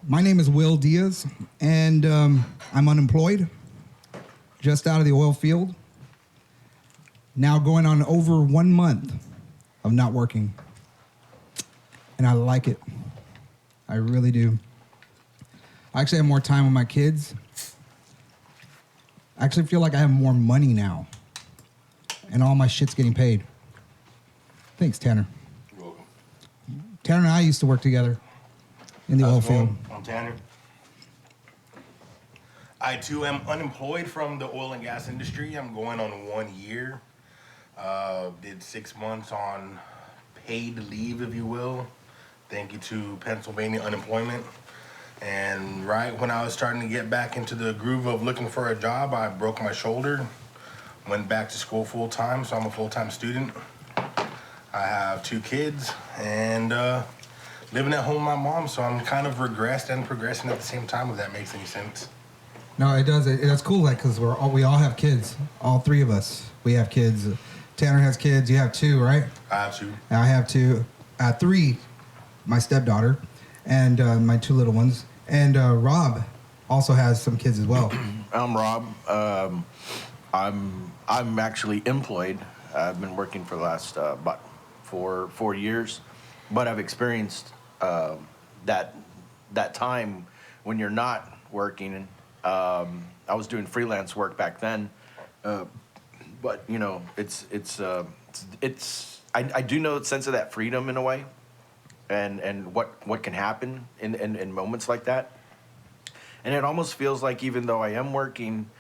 My name is Will Diaz, and I'm unemployed, just out of the oil field. Now going on over 1 month of not working. And I like it. I really do. I actually have more time with my kids. I actually feel like I have more money now. And all my shit's getting paid. Thanks, Tanner. You're welcome. Tanner and I used to work together in the oil field. I'm Tanner. I too am unemployed from the oil and gas industry. I'm going on 1 year. Did 6 months on paid leave, if you will. Thank you to Pennsylvania unemployment. And right when I was starting to get back into the groove of looking for a job, I broke my shoulder. Went back to school full time, so I'm a full-time student. I have 2 kids and living at home with my mom, so I'm kind of regressed and progressing at the same time, if that makes any sense. No, it does. That's cool, like, because we all have kids. All 3 of us, we have kids. Tanner has kids. You have 2, right? I have 2. I have 2. 3, my stepdaughter, and my 2 little ones. And Rob also has some kids as well. I'm Rob. I'm actually employed. I've been working for the last about four years, but I've experienced that time when you're not working. I was doing freelance work back then, but you know, I do know the sense of that freedom in a way, and what can happen in moments like that. And it almost feels like even though I am working,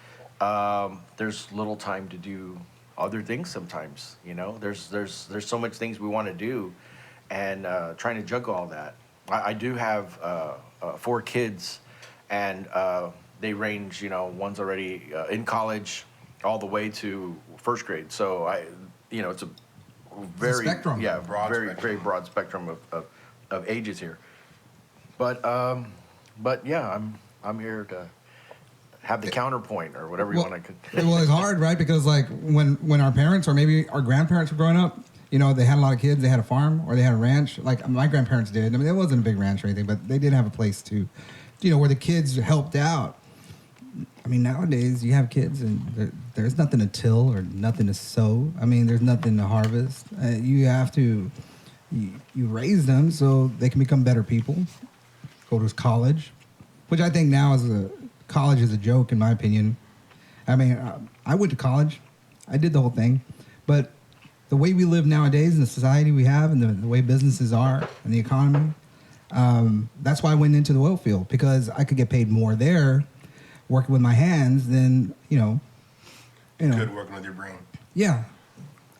there's little time to do other things sometimes. You know, there's so much things we want to do, and trying to juggle all that. I do have 4 kids, and they range. You know, one's already in college, all the way to 1st grade. So it's a very spectrum. Very broad spectrum of ages here. But yeah, I'm here to have the counterpoint or whatever you want to. Well, it's hard, right? Because like when our parents or maybe our grandparents were growing up, you know, they had a lot of kids. They had a farm or they had a ranch. Like my grandparents did. I mean, it wasn't a big ranch or anything, but they did have a place to, you know, where the kids helped out. I mean, nowadays you have kids and there's nothing to till or nothing to sow. I mean, there's nothing to harvest. You have to you raise them so they can become better people. Go to college, which I think now college is a joke in my opinion. I mean, I went to college, I did the whole thing, but the way we live nowadays and the society we have and the way businesses are and the economy, that's why I went into the oil field, because I could get paid more there working with my hands than, you know. Good working with your brain. Yeah.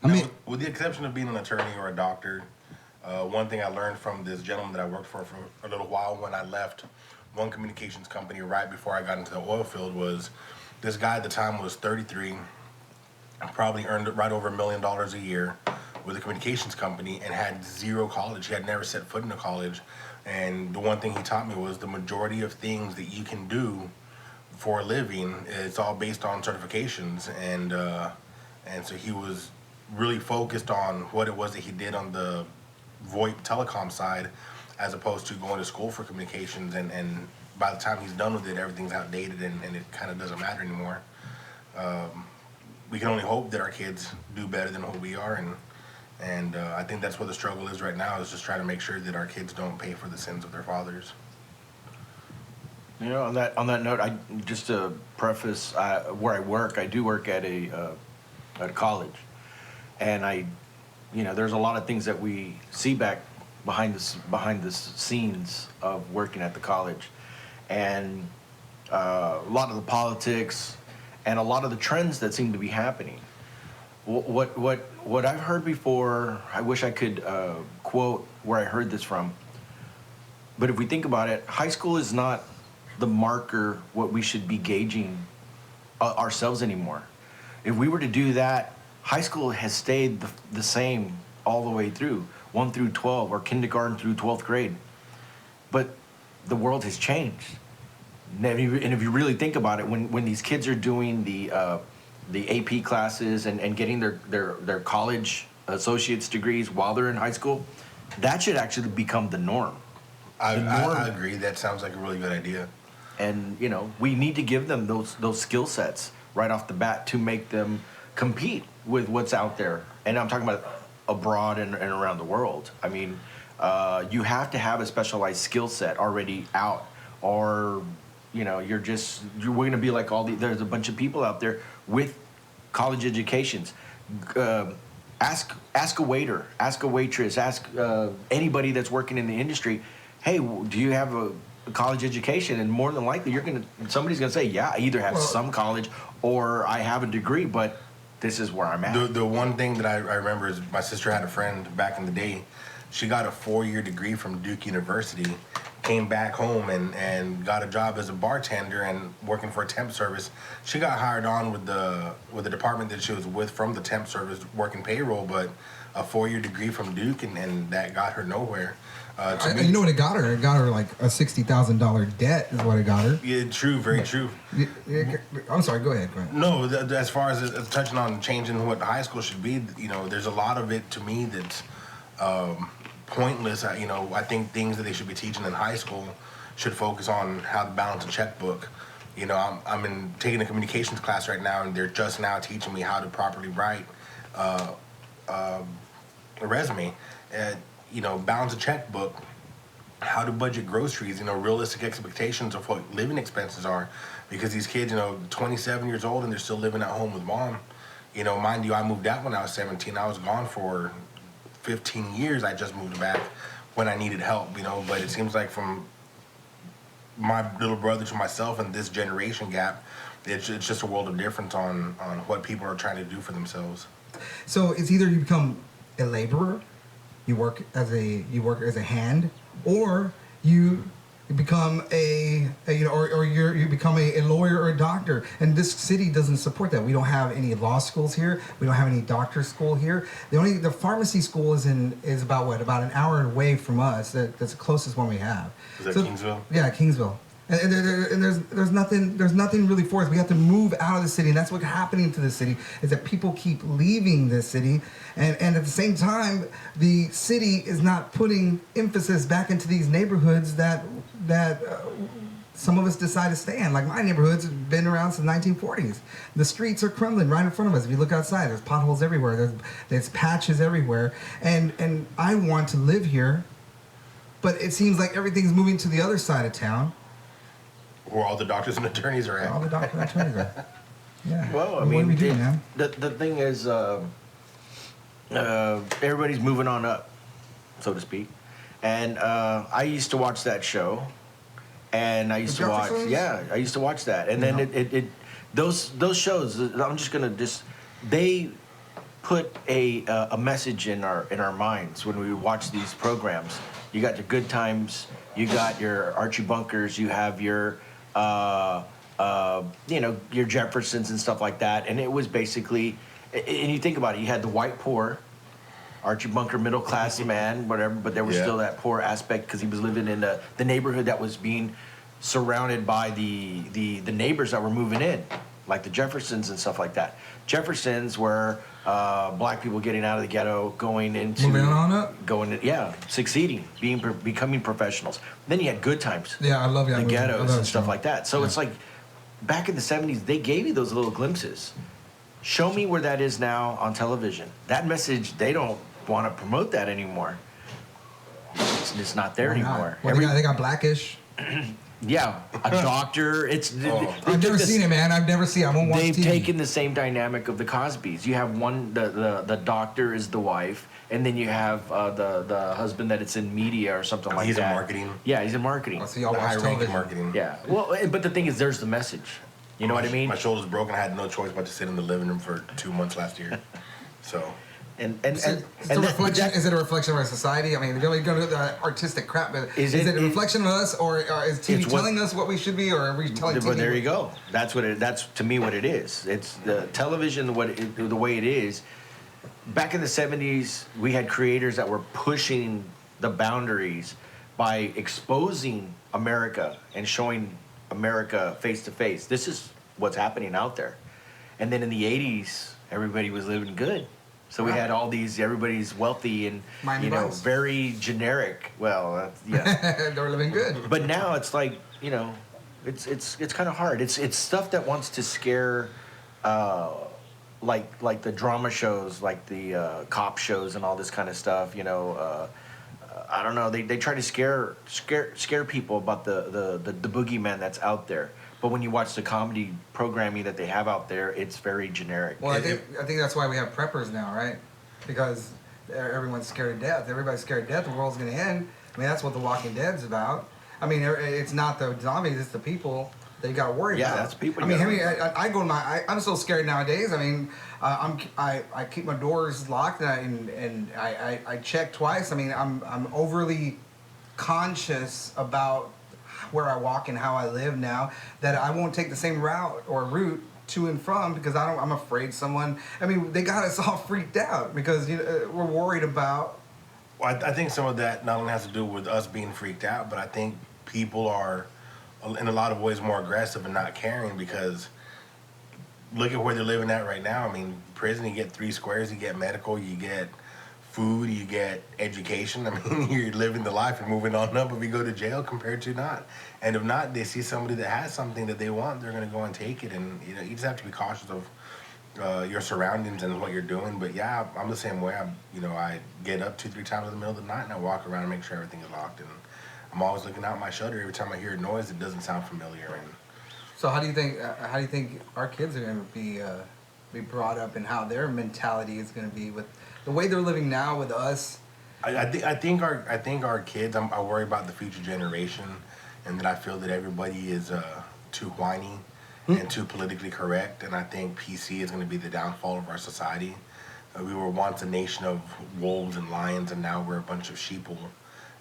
I mean, with the exception of being an attorney or a doctor, one thing I learned from this gentleman that I worked for a little while when I left one communications company right before I got into the oil field was this guy at the time was 33, probably earned right over $1 million a year with a communications company and had 0 college. He had never set foot in a college. And the one thing he taught me was the majority of things that you can do for a living, it's all based on certifications. And so he was really focused on what it was that he did on the VoIP telecom side, as opposed to going to school for communications, and by the time he's done with it, everything's outdated and it kind of doesn't matter anymore. We can only hope that our kids do better than what we are, and I think that's what the struggle is right now, is just trying to make sure that our kids don't pay for the sins of their fathers. You know, on that note, just to preface where I work, I do work at a college, and there's a lot of things that we see back behind the scenes of working at the college, and a lot of the politics and a lot of the trends that seem to be happening. What I've heard before, I wish I could quote where I heard this from, but if we think about it, high school is not the marker what we should be gauging ourselves anymore. If we were to do that, high school has stayed the same all the way through, 1 through 12, or kindergarten through 12th grade. But the world has changed. And if you really think about it, when these kids are doing the AP classes and getting their college associate's degrees while they're in high school, that should actually become the norm. I, the norm. I agree. That sounds like a really good idea. And you know, we need to give them those skill sets right off the bat to make them compete with what's out there. And I'm talking about abroad and around the world. I mean, you have to have a specialized skill set already out, or you know, we're going to be like there's a bunch of people out there with college educations. Ask a waiter, ask a waitress, ask anybody that's working in the industry. Hey, do you have a college education? And more than likely, somebody's gonna say, yeah, I either have some college or I have a degree, but this is where I'm at. The one thing that I remember is my sister had a friend back in the day. She got a 4-year degree from Duke University, came back home and got a job as a bartender and working for a temp service. She got hired on with the department that she was with from the temp service, working payroll, but a 4-year degree from Duke, and that got her nowhere. You know what it got her? It got her like a $60,000 debt is what it got her. Yeah, true, very true. I'm sorry, go ahead. No, as far as touching on changing what high school should be, you know, there's a lot of it to me that's pointless. I think things that they should be teaching in high school should focus on how to balance a checkbook. You know, I'm taking a communications class right now, and they're just now teaching me how to properly write a resume. You know, balance a checkbook, how to budget groceries, you know, realistic expectations of what living expenses are, because these kids, you know, 27 years old and they're still living at home with mom. You know, mind you, I moved out when I was 17. I was gone for 15 years. I just moved back when I needed help, you know, but it seems like from my little brother to myself and this generation gap, it's just a world of difference on what people are trying to do for themselves. So it's either you become a laborer, you work as a hand, or you become you become a lawyer or a doctor. And this city doesn't support that. We don't have any law schools here. We don't have any doctor school here. The pharmacy school is about an hour away from us. That's the closest one we have. Is that Kingsville? Yeah, Kingsville. And there's nothing really for us. We have to move out of the city, and that's what's happening to the city, is that people keep leaving this city, and at the same time, the city is not putting emphasis back into these neighborhoods that some of us decide to stay in. Like my neighborhood's been around since the 1940s. The streets are crumbling right in front of us. If you look outside, there's potholes everywhere. There's patches everywhere, and I want to live here, but it seems like everything's moving to the other side of town. Where all the doctors and attorneys are at. All the doctors and attorneys are. Yeah. Well, I what mean, do we do, man? the thing is, everybody's moving on up, so to speak. And I used to watch that show, and I used to watch that, and then it those shows. I'm just gonna they put a message in our minds when we watch these programs. You got your Good Times, you got your Archie Bunkers, you have your your Jeffersons and stuff like that. And it was basically, and you think about it, you had the white poor, Archie Bunker, middle class man, whatever, but there was still that poor aspect because he was living in the neighborhood that was being surrounded by the neighbors that were moving in, like the Jeffersons and stuff like that. Jeffersons were black people getting out of the ghetto, going into moving on up, succeeding, becoming professionals. Then you had Good Times, I love the ghettos and stuff like that. So it's like back in the 70s, they gave you those little glimpses. Show me where that is now on television. That message, they don't want to promote that anymore. It's not there anymore. Well, they got Blackish. Yeah, a doctor. I've never seen it, man. I've never seen it. I won't watch TV. They've taken the same dynamic of the Cosbys. You have the doctor is the wife, and then you have the husband that it's in media or something like that. He's in marketing. Yeah, he's in marketing. Oh, so y'all watch high-ranking marketing. Yeah. Well, but the thing is, there's the message. You know what I mean? My shoulder's broken. I had no choice but to sit in the living room for 2 months last year. So. Is it a reflection of our society? I mean, we're going to the artistic crap, but is it a reflection of us, or is TV telling us what we should be, or are we telling TV? But there you go. That's to me what it is. It's the television, the way it is. Back in the 70s, we had creators that were pushing the boundaries by exposing America and showing America face to face. This is what's happening out there. And then in the 80s, everybody was living good. So we had all these, everybody's wealthy and, Miami you know, Vice. very generic. Well, yeah. They were living good. But now it's like, you know, it's kind of hard. It's stuff that wants to scare, like the drama shows, like the cop shows and all this kind of stuff. You know, I don't know. They try to scare people about the boogeyman that's out there. But when you watch the comedy programming that they have out there, it's very generic. Well, I think that's why we have preppers now, right? Because everyone's scared to death. Everybody's scared to death. The world's going to end. I mean, that's what The Walking Dead's about. I mean, it's not the zombies; it's the people that you got to worry about. Yeah, that's people. I mean, I go to I'm so scared nowadays. I mean, I keep my doors locked and I check twice. I mean, I'm overly conscious about where I walk and how I live now, that I won't take the same route to and from because I'm afraid someone. I mean, they got us all freaked out because we're worried about. Well, I think some of that not only has to do with us being freaked out, but I think people are, in a lot of ways, more aggressive and not caring because look at where they're living at right now. I mean, prison, you get 3 squares, you get medical, you get food, you get education. I mean, you're living the life and moving on up if you go to jail compared to not. And if not, they see somebody that has something that they want, they're going to go and take it. And, you know, you just have to be cautious of your surroundings and what you're doing. But yeah, I'm the same way. I get up 2-3 times in the middle of the night and I walk around and make sure everything is locked. And I'm always looking out my shutter every time I hear a noise that doesn't sound familiar. And so, how do you think our kids are going to be brought up and how their mentality is going to be with the way they're living now with us? I think our kids. I worry about the future generation, and that I feel that everybody is too whiny and too politically correct. And I think PC is going to be the downfall of our society. We were once a nation of wolves and lions, and now we're a bunch of sheeple.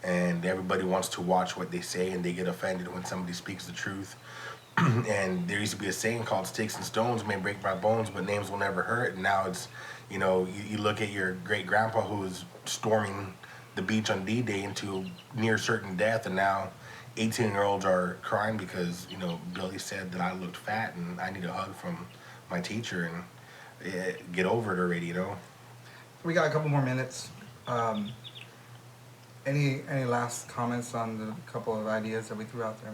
And everybody wants to watch what they say, and they get offended when somebody speaks the truth. And there used to be a saying called "Sticks and stones may break my bones, but names will never hurt." And now it's, you look at your great grandpa who was storming the beach on D-Day into near certain death, and now 18-year-olds are crying because Billy said that I looked fat and I need a hug from my teacher, and get over it already. We got a couple more minutes. Any last comments on the couple of ideas that we threw out there?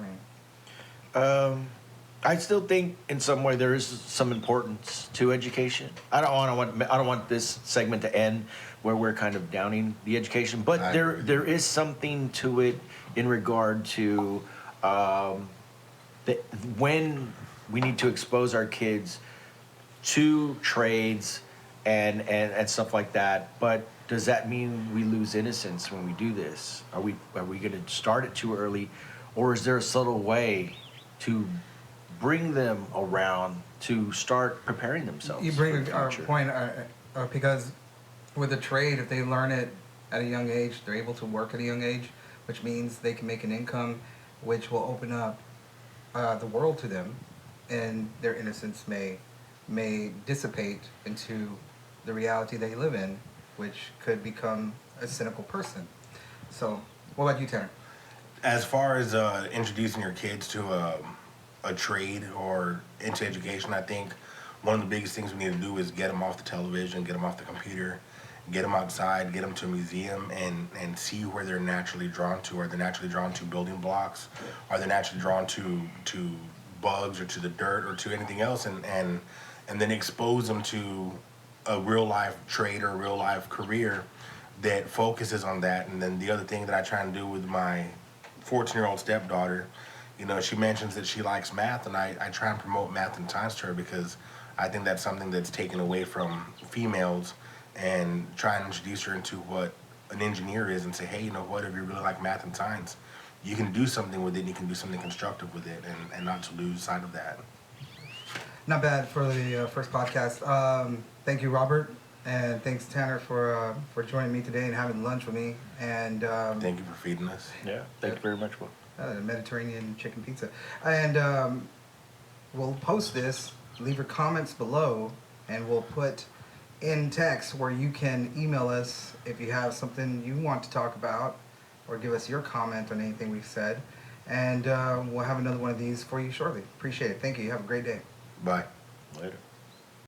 I still think in some way there is some importance to education. I don't want this segment to end where we're kind of downing the education, but there is something to it in regard to when we need to expose our kids to trades and stuff like that. But does that mean we lose innocence when we do this? Are we going to start it too early, or is there a subtle way to bring them around to start preparing themselves? You bring for the our future? point because with a trade, if they learn it at a young age, they're able to work at a young age, which means they can make an income, which will open up the world to them, and their innocence may dissipate into the reality they live in, which could become a cynical person. So, what about you, Tanner? As far as introducing your kids to a trade or into education, I think one of the biggest things we need to do is get them off the television, get them off the computer, get them outside, get them to a museum, and see where they're naturally drawn to. Are they naturally drawn to building blocks? Are they naturally drawn to bugs or to the dirt or to anything else? And then expose them to a real life trade or a real life career that focuses on that. And then the other thing that I try and do with my 14-year-old stepdaughter, she mentions that she likes math, and I try and promote math and science to her because I think that's something that's taken away from females, and try and introduce her into what an engineer is and say, hey, you know what, if you really like math and science, you can do something with it, and you can do something constructive with it, and not to lose sight of that. Not bad for the first podcast. Thank you, Robert, and thanks, Tanner, for joining me today and having lunch with me. And thank you for feeding us. Yeah, thank you very much, Will. Mediterranean chicken pizza. And we'll post this. Leave your comments below, and we'll put in text where you can email us if you have something you want to talk about, or give us your comment on anything we've said. And we'll have another one of these for you shortly. Appreciate it. Thank you. Have a great day. Bye. Later.